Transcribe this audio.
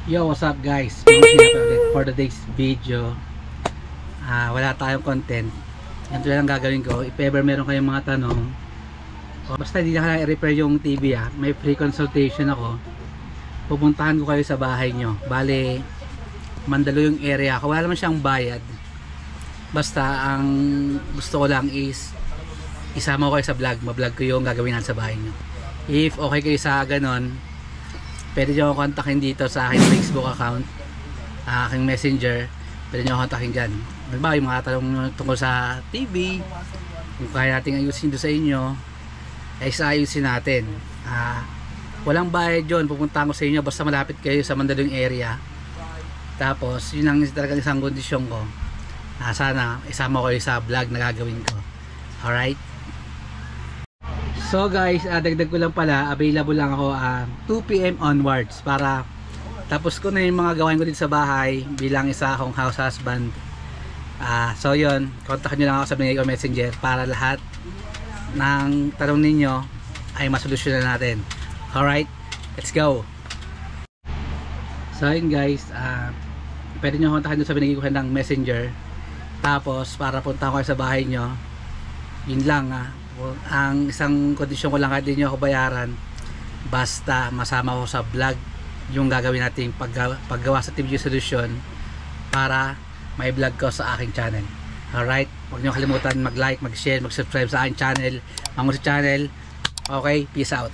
Yo, what's up guys? Ulit for today's video. Wala tayong content. Ganito lang gagawin ko. If ever meron kayong mga tanong, o basta hindi na kaya i-repair yung TV, may free consultation ako. Pupuntahan ko kayo sa bahay nyo. Bale, Mandalo yung area ko. Wala naman siyang bayad. Basta ang gusto ko lang is isama ko kayo sa vlog. Ma-vlog ko yung gagawin natin sa bahay nyo. If okay kayo sa ganon, pwede nyo ako kontakin dito sa aking Facebook account, aking messenger. Pwede nyo ako kontakin dyan. Diba, yung mga tanong tungkol sa TV, kung kaya natin ayusin doon sa inyo, ay ayusin natin. Walang bayad yun, pupunta ko sa inyo basta malapit kayo sa Mandaluyong area. Tapos yun ang talagang isang kondisyon ko, sana isama ko kayo sa vlog na gagawin ko. Alright, so guys, dagdag ko lang pala, available lang ako 2 PM onwards para tapos ko na yung mga gawain ko dito sa bahay bilang isa akong house husband. So yun, kontakin nyo lang ako sa binigay ko messenger para lahat ng tanong ninyo ay masolusyonan natin. Alright, let's go. So yun guys, pwede nyo kontakin doon sa binigay ko ng messenger. Tapos para punta ko sa bahay nyo, yun lang. Ang isang kondisyon ko lang, kahit di nyo ako bayaran, basta masama ko sa vlog yung gagawin nating paggawa sa TV solution para may vlog ko sa aking channel. Alright, huwag nyo kalimutan mag-like, mag-share, mag-subscribe sa aking channel, Mango sa channel. Okay, peace out.